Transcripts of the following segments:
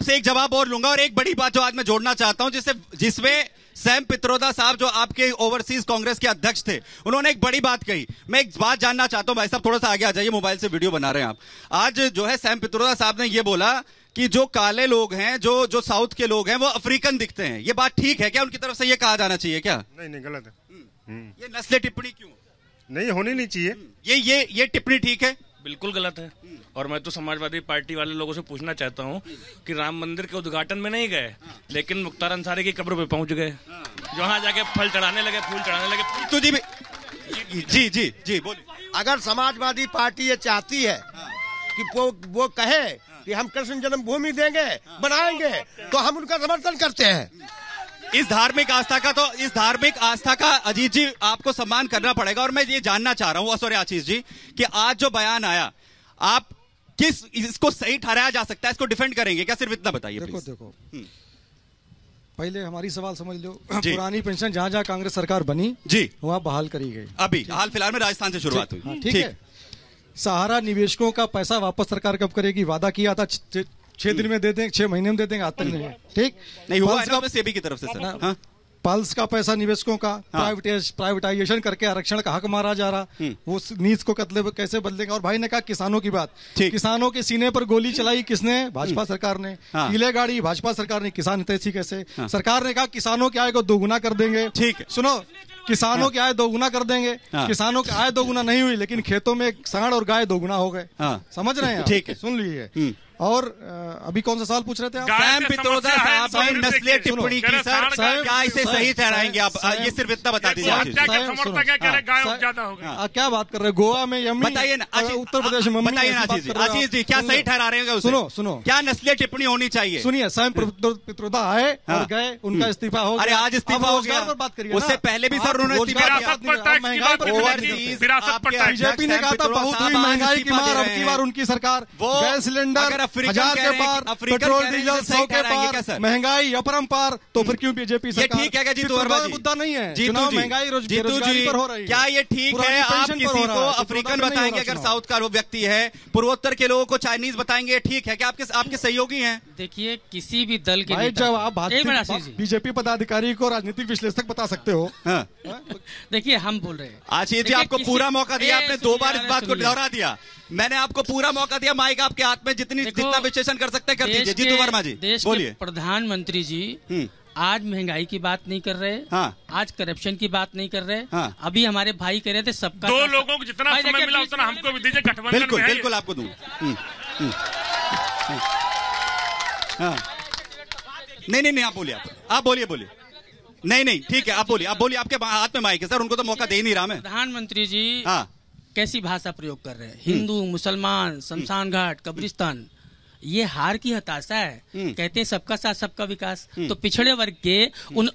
उनसे एक जवाब और लूंगा। और एक बड़ी बात जो आज मैं जोड़ना चाहता हूं, जिसमें सैम पित्रोदा साहब जो आपके ओवरसीज कांग्रेस के अध्यक्ष थे, उन्होंने एक बड़ी बात कही। मैं एक बात जानना चाहता हूं, भाई साहब थोड़ा सा आगे आ जाइए, मोबाइल से वीडियो बना रहे हैं आप। आज जो है सैम पित्रोदा साहब ने ये बोला कि जो काले लोग हैं, जो साउथ के लोग हैं, वो अफ्रीकन दिखते हैं। ये बात ठीक है क्या? उनकी तरफ से ये कहा जाना चाहिए क्या? नहीं, गलत है। ये नस्लीय टिप्पणी क्यों? नहीं, होनी नहीं चाहिए। ये टिप्पणी ठीक है? बिल्कुल गलत है। और मैं तो समाजवादी पार्टी वाले लोगों से पूछना चाहता हूं कि राम मंदिर के उद्घाटन में नहीं गए, लेकिन मुख्तार अंसारी की कब्र पे पहुंच गए, जो वहां जाके फल चढ़ाने लगे, फूल चढ़ाने लगे। तो जी बोलिए। अगर समाजवादी पार्टी ये चाहती है कि वो कहे कि हम कृष्ण जन्मभूमि देंगे, बनाएंगे, तो हम उनका समर्थन करते हैं। इस धार्मिक आस्था का अजीत जी आपको सम्मान करना पड़ेगा। और मैं ये जानना चाह रहा हूं, सॉरी आशीष जी, कि आज जो बयान आया, आप इसको सही ठहराया जा सकता है, इसको डिफेंड करेंगे क्या? सिर्फ इतना बताइए। देखो पहले हमारी सवाल समझ लो। पुरानी पेंशन जहां जहां कांग्रेस सरकार बनी जी, वहां बहाल करी गई। अभी हाल फिलहाल में राजस्थान से शुरुआत हुई। ठीक है। सहारा निवेशकों का पैसा वापस सरकार कब करेगी? वादा किया था 6 दिन में दे देंगे, 6 महीने में दे देंगे, आज तक नहीं है। ठीक नहीं हुआ सेबी की तरफ से सर। पल्स का पैसा निवेशकों का प्राइवेटाइजेशन करके आरक्षण का हक मारा जा रहा, वो नीच को कैसे बदलेगा? और भाई ने कहा किसानों की बात, किसानों के सीने पर गोली चलाई किसने? भाजपा सरकार ने। पीले गाड़ी भाजपा सरकार ने, किसान हितैषी कैसे? सरकार ने कहा किसानों की आय को दोगुना कर देंगे। ठीक है, सुनो, किसानों की आय दोगुना कर देंगे। किसानों की आय दोगुना नहीं हुई, लेकिन खेतों में सांड और गाय दोगुना हो गए। समझ रहे हैं? ठीक है, सुन लीजिए। और अभी कौन सा सवाल पूछ रहे थे आप? सैम पित्रोदा साहब ने नस्लीय टिप्पणी की सर, क्या इसे सही ठहराएंगे आप? ये सिर्फ इतना बता दीजिए। क्या बात कर रहे हैं? गोवा में यमी, बताइए ना, उत्तर प्रदेश में बताइए ना आशीष जी, क्या सही ठहरा रहे हैं? सुनो, क्या नस्लीय टिप्पणी होनी चाहिए? सुनिए, सैम पित्रोदा आए और गए, उनका इस्तीफा हो गया। अरे आज इस्तीफा हो गया, बात करिए। उससे पहले भी सर उन्होंने बीजेपी ने कहा था बहुत हुई महंगाई की मार, अब की बार उनकी सरकार गैस सिलेंडर 1000 के पार, पेट्रोल डीजल 100 के पार, महंगाई अपरंपार, तो फिर क्यों बीजेपी सरकार? ठीक है क्या जीतू वर्मा जी? मुद्दा नहीं है चुनाव, महंगाई बेरोजगारी पर हो रही है। क्या ये ठीक है? आप किसी को अफ्रीकन बताएंगे अगर साउथ का वो व्यक्ति है, पूर्वोत्तर के लोगों को चाइनीज बताएंगे, ठीक है क्या? आपके सहयोगी हैं? देखिए, किसी भी दल के जब आप बीजेपी पदाधिकारी को राजनीतिक विश्लेषक बता सकते हो। देखिए, हम बोल रहे हैं आशीष जी, आपको पूरा मौका दिया, आपने 2 बार इस बात को दोहरा दिया। मैंने आपको पूरा मौका दिया, माइक आपके हाथ में, जितना विश्लेषण कर सकते हैं कर दीजिए। जीतू वर्मा जी बोलिए। प्रधानमंत्री जी आज महंगाई की बात नहीं कर रहे, आज करप्शन की बात नहीं कर रहे। अभी हमारे भाई कह रहे थे सबका 2 लोगों को जितना समय मिला उतना हमको भी दीजिए, गठबंधन बिल्कुल बिल्कुल आपको दूंगा। नहीं आप बोलिए, आप बोलिए। नहीं ठीक है, आप बोलिए, आपके हाथ में माइक है सर, उनको तो मौका दे ही नहीं रहा मैं। प्रधानमंत्री जी कैसी भाषा प्रयोग कर रहे हैं? हिंदू, मुसलमान, शमशान घाट, कब्रिस्तान, ये हार की हताशा है। कहते हैं सबका साथ सबका विकास। तो पिछड़े वर्ग के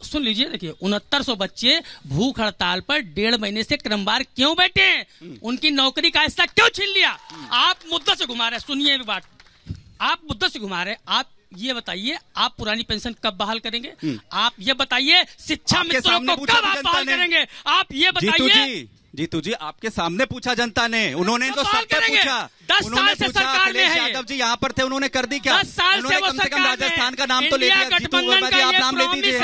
सुन लीजिए, देखिए 6900 बच्चे भूख हड़ताल पर 1.5 महीने से क्रमवार क्यों बैठे हैं? उनकी नौकरी का हिस्सा क्यों छीन लिया? आप मुद्दा से घुमा रहे हैं। सुनिए बात, आप मुद्दा से घुमा रहे हैं। आप ये बताइए, आप पुरानी पेंशन कब बहाल करेंगे? आप ये बताइए, शिक्षा मित्रों को कब आप बहाल करेंगे? आप ये बताइए। जीतू जी, आपके सामने पूछा जनता ने, उन्होंने तो सबसे पूछा। 10 साल से सरकार में है। यादव जी यहाँ पर थे, उन्होंने कर दी क्या? 10 साल से कम से कम राजस्थान का नाम तो ले लिया। जीतू वर्मा जी, आप नाम ले दीजिए।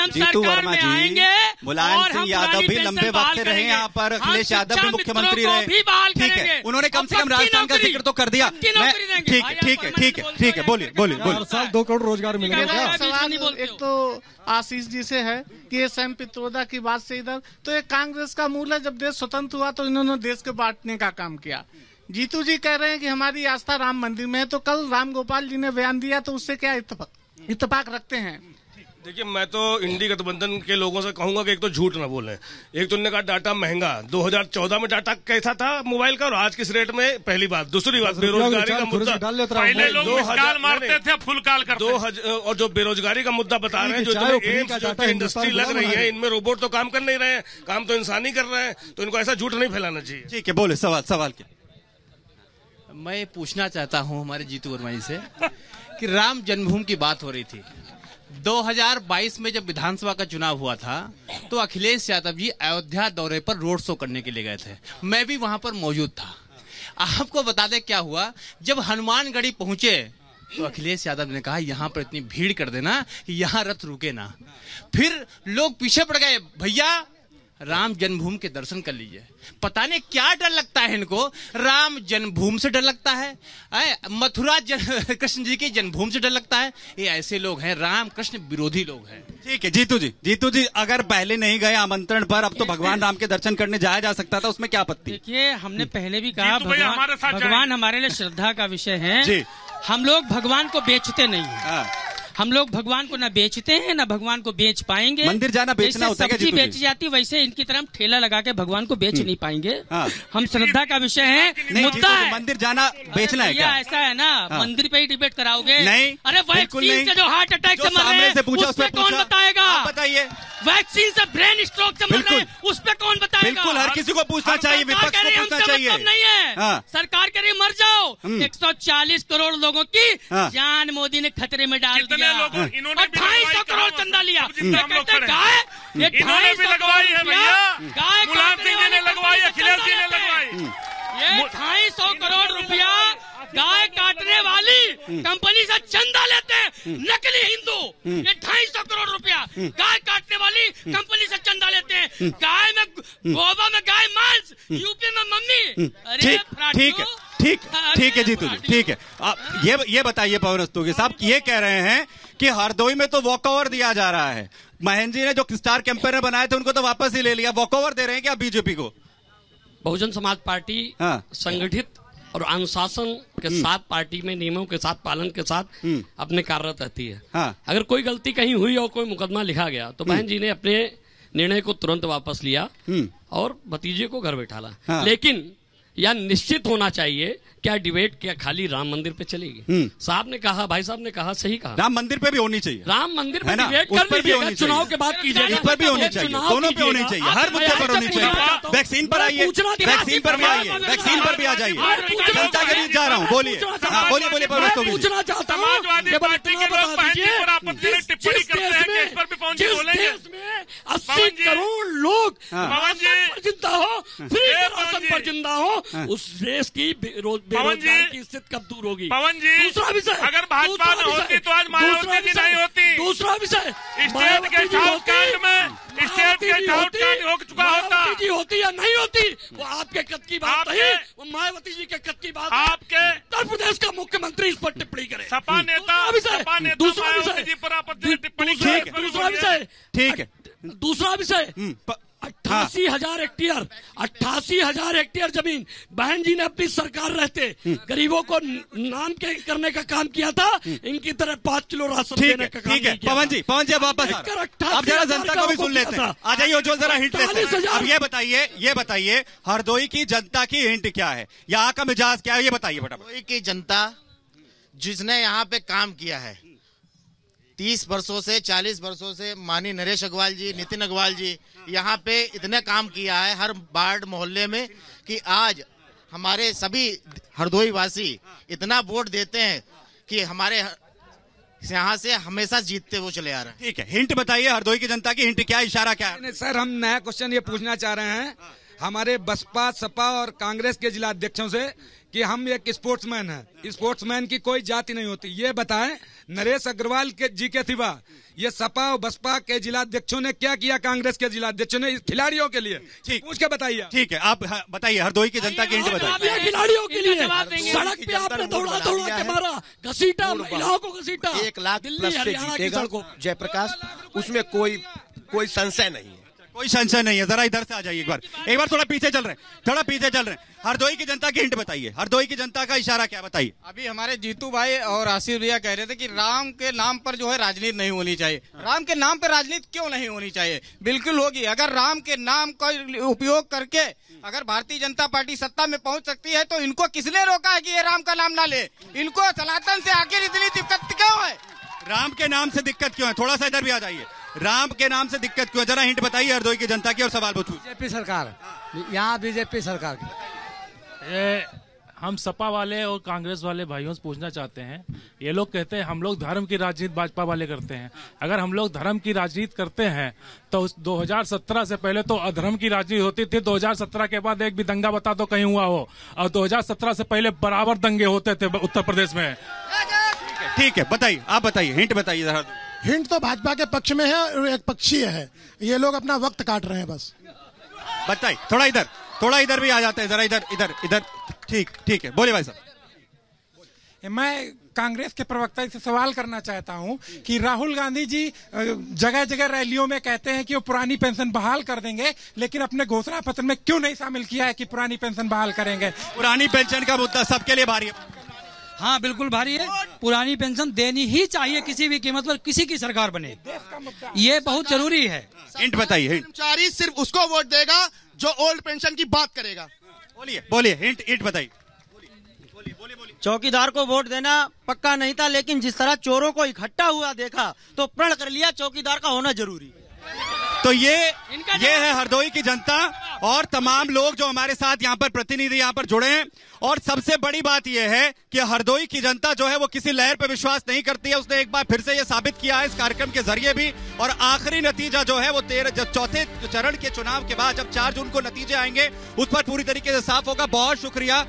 जीतू वर्मा जी, मुलायम सिंह यादव भी लंबे वक्त से रहे यहाँ पर, अखिलेश यादव भी मुख्यमंत्री रहे, ठीक है, उन्होंने कम से कम राजस्थान का जिक्र तो कर दिया। ठीक है, बोलिए। 2 करोड़ रोजगार मिलेगा। एक तो आशीष जी से है कि ये सैम पित्रोदा की बात से इधर, तो ये कांग्रेस का मूल है। जब देश स्वतंत्र हुआ तो इन्होंने देश के बांटने का काम किया। जीतू जी कह रहे हैं कि हमारी आस्था राम मंदिर में है, तो कल राम गोपाल जी ने बयान दिया, तो उससे क्या इत्तेफाक रखते हैं? देखिए, मैं तो इंडी गठबंधन के लोगों से कहूंगा कि एक तो झूठ ना बोलें। एक तो उन्होंने कहा डाटा महंगा, 2014 में डाटा कैसा था मोबाइल का और आज किस रेट में, पहली बात। दूसरी बात, बेरोजगारी का मुद्दा, पहले लोग मिसकाल मारते थे, फुल काल करते। और जो बेरोजगारी का मुद्दा बता रहे हैं, जो इंडस्ट्री लग रही है, इनमें रोबोट तो काम कर नहीं रहे हैं, काम तो इंसान ही कर रहे हैं, तो इनको ऐसा झूठ नहीं फैलाना चाहिए। ठीक है, बोले सवाल क्या? मैं पूछना चाहता हूं हमारे जीतू वर्मा जी से कि राम जन्मभूमि की बात हो रही थी। 2022 में जब विधानसभा का चुनाव हुआ था, तो अखिलेश यादव जी अयोध्या दौरे पर रोड शो करने के लिए गए थे। मैं भी वहां पर मौजूद था। आपको बता दें क्या हुआ, जब हनुमानगढ़ी पहुंचे तो अखिलेश यादव ने कहा यहाँ पर इतनी भीड़ कर देना कि यहाँ रथ रुके ना। फिर लोग पीछे पड़ गए, भैया राम जन्मभूमि के दर्शन कर लीजिए। पता नहीं क्या डर लगता है इनको, राम जन्मभूमि से डर लगता है, मथुरा कृष्ण जी की जन्मभूमि से डर लगता है। ये ऐसे लोग हैं, राम कृष्ण विरोधी लोग हैं। ठीक है जीतू जी अगर पहले नहीं गए आमंत्रण पर, अब तो भगवान राम के दर्शन करने जाया जा सकता था, उसमें क्या आपत्ति? देखिए हमने पहले भी कहा भगवान हमारे लिए श्रद्धा का विषय है। हम लोग भगवान को बेचते नहीं है, हम लोग भगवान को न बेचते हैं न भगवान को बेच पाएंगे। मंदिर जाना बेचना होता है, सब्जी बेची जाती वैसे इनकी तरफ ठेला लगा के भगवान को बेच नहीं पाएंगे। हम श्रद्धा का विषय है, मुद्दा है मंदिर जाना बेचना है क्या? ऐसा है ना, मंदिर पे ही डिबेट कराओगे? नहीं, अरे वैक्सीन से जो हार्ट अटैक से मर रहे हैं उस पे कौन बताएगा? बताइए। वैक्सीन से ब्रेन स्ट्रोक से मर रहे हैं उस पे कौन बताएगा? बिल्कुल हर किसी को पूछना चाहिए, विपक्ष को पूछना चाहिए। नहीं है सरकार के लिए मर जाओ। 140 करोड़ लोगों की जान मोदी ने खतरे में डाल दिया, 250 करोड़ चंदा लिया। गाय ये 250 लगवाई है भैया, गाय मुलायम सिंह जी ने लगवाई, अखिलेश जी ने लगवाई। ये 250 करोड़ रुपया गाय काटने वाली कंपनी से चंदा लेते हैं नकली हिंदू। ये 250 करोड़ रुपया गाय काटने वाली कंपनी से चंदा लेते हैं। गाय में गोवा में गाय मांस, यूपी में मम्मी। अरे ठीक है जीतू जी, ठीक है। आप ये बताइए पवन रस्तोगी साहब, ये कह रहे हैं कि हरदोई में तो वॉकओवर दिया जा रहा है। महेंद्र जी ने जो स्टार कैंपेनर बनाए थे उनको तो वापस ही ले लिया, वॉकओवर दे रहे हैं क्या बीजेपी को? बहुजन समाज पार्टी संगठित और अनुशासन के साथ, पार्टी में नियमों के साथ, पालन के साथ अपने कार्यरत रहती है। अगर कोई गलती कहीं हुई और कोई मुकदमा लिखा गया तो बहन जी ने अपने निर्णय को तुरंत वापस लिया और भतीजे को घर बैठाला। लेकिन यह निश्चित होना चाहिए क्या डिबेट क्या खाली राम मंदिर पे चलेगी? साहब ने कहा, भाई साहब ने कहा, सही कहा, राम मंदिर पे भी होनी चाहिए। राम मंदिर पे डिबेट कर लीजिएगा, चुनाव के बाद कीजिएगा, इस पर भी होनी चाहिए, दोनों पे होनी चाहिए, हर मुद्दे पर होनी चाहिए। वैक्सीन पर आइए, वैक्सीन पर भी आइए, वैक्सीन पर भी आ जाइए। जनता के बीच जा रहा हूँ, बोलिए बोलिए पवन रस्तोगी। पूछना चाहता हूँ, जिस देश में 80 करोड़ लोग जिंदा हो, फ्री राशन पर जिंदा हो, उस देश की बेरोजगारी की स्थिति कब दूर होगी? पवन जी, दूसरा विषय, अगर भाजपा न होती तो आज मायावती जी नहीं होती। दूसरा विषय, स्टेट के कांड में स्टेट के कांड हो चुका होता। जी होती या नहीं होती वो आपके कद की बात नहीं, वो मायावती जी के कद की बात। आपके उत्तर प्रदेश का मुख्यमंत्री इस पर टिप्पणी करे। सपा नेता दूसरा विषय, दूसरा विषय, ठीक है, दूसरा विषय 88,000 हेक्टेयर 88,000 हेक्टेयर जमीन बहन जी ने अपनी सरकार रहते गरीबों को नाम के करने का काम किया था। इनकी तरह 5 किलो राशन देने का काम नहीं किया। पवन जी वापस आप जरा जनता को भी सुन लेते हैं। आ जाइए उज्जवल, जरा हिंट लेते हैं। अब ये बताइए हरदोई की जनता की हिंट क्या है, यहाँ का मिजाज क्या है, ये बताइए फटाफट। हरदोई की जनता जिसने यहाँ पे काम किया है 30 वर्षों से 40 वर्षों से, माननीय नरेश अग्रवाल जी, नितिन अग्रवाल जी यहाँ पे इतने काम किया है हर वार्ड मोहल्ले में कि आज हमारे सभी हरदोई वासी इतना वोट देते हैं कि हमारे यहाँ से हमेशा जीतते वो चले आ रहे हैं। ठीक है, हिंट बताइए हरदोई की जनता की हिंट क्या, इशारा क्या है? सर हम नया क्वेश्चन ये पूछना चाह रहे हैं हमारे बसपा, सपा और कांग्रेस के जिला अध्यक्षों से कि हम एक स्पोर्ट्समैन हैं, स्पोर्ट्समैन की कोई जाति नहीं होती। ये बताएं नरेश अग्रवाल के जी के सिवा ये सपा और बसपा के जिला अध्यक्षों ने क्या किया, कांग्रेस के जिला अध्यक्षों ने इस खिलाड़ियों के लिए? ठीक, पूछ के बताइए। ठीक है, आप बताइए हरदोई की जनता की हिंट बताइए। खिलाड़ियों के लिए सड़क पे आपने दौड़ा के मारा, घसीटा, महिलाओं को घसीटा। 1 लाख प्लस से जीतेगा जयप्रकाश, उसमें कोई संशय नहीं है, कोई संशय नहीं है। जरा इधर से आ जाइए एक बार थोड़ा पीछे चल रहे हैं। हरदोई की जनता की हिंट बताइए, हरदोई की जनता का इशारा क्या, बताइए। अभी हमारे जीतू भाई और आशीष भैया कह रहे थे कि राम के नाम पर जो है राजनीति नहीं होनी चाहिए। राम के नाम पर राजनीति क्यों नहीं होनी चाहिए? बिल्कुल होगी। अगर राम के नाम का उपयोग करके अगर भारतीय जनता पार्टी सत्ता में पहुंच सकती है तो इनको किसने रोका है कि ये राम का नाम ना ले? इनको सनातन से आखिर इतनी दिक्कत क्यों है? राम के नाम से दिक्कत क्यों है? थोड़ा सा इधर भी आ जाइए। राम के नाम से दिक्कत क्यों है? जरा हिंट बताइए हरदोई की जनता की और सवाल पूछूं। बीजेपी सरकार, यहाँ बीजेपी सरकार की। हम सपा वाले और कांग्रेस वाले भाइयों से पूछना चाहते हैं, ये लोग कहते हैं हम लोग धर्म की राजनीति भाजपा वाले करते हैं। अगर हम लोग धर्म की राजनीति करते हैं तो 2017 से पहले तो अधर्म की राजनीति होती थी। 2017 के बाद एक भी दंगा बता दो कहीं हुआ हो, और 2017 से पहले बराबर दंगे होते थे उत्तर प्रदेश में। ठीक है, बताइए, आप बताइए, हिंट बताइए जरा। हिंट तो भाजपा के पक्ष में है और एक पक्षीय है, ये लोग अपना वक्त काट रहे हैं बस। बताइए, थोड़ा इधर भी आ जाते हैं, जरा इधर। ठीक है, बोलिए भाई साहब। मैं कांग्रेस के प्रवक्ता से सवाल करना चाहता हूं कि राहुल गांधी जी जगह जगह रैलियों में कहते हैं कि वो पुरानी पेंशन बहाल कर देंगे, लेकिन अपने घोषणा पत्र में क्यों नहीं शामिल किया है कि पुरानी पेंशन बहाल करेंगे? पुरानी पेंशन का मुद्दा सबके लिए भारी है। हाँ, बिल्कुल भारी है। पुरानी पेंशन देनी ही चाहिए किसी भी कीमत पर, किसी की सरकार बने, ये बहुत जरूरी है। हिंट बताइए। कर्मचारी सिर्फ उसको वोट देगा जो ओल्ड पेंशन की बात करेगा। बोलिए, हिंट बताइए। चौकीदार को वोट देना पक्का नहीं था, लेकिन जिस तरह चोरों को इकट्ठा हुआ देखा तो प्रण कर लिया चौकीदार का होना जरूरी। तो ये है हरदोई की जनता और तमाम लोग जो हमारे साथ यहाँ पर प्रतिनिधि यहाँ पर जुड़े हैं। और सबसे बड़ी बात यह है कि हरदोई की जनता जो है वो किसी लहर पर विश्वास नहीं करती है। उसने एक बार फिर से ये साबित किया है इस कार्यक्रम के जरिए भी। और आखिरी नतीजा जो है वो चौथे चरण के चुनाव के बाद जब 4 जून को नतीजे आएंगे उस पर पूरी तरीके से साफ होगा। बहुत शुक्रिया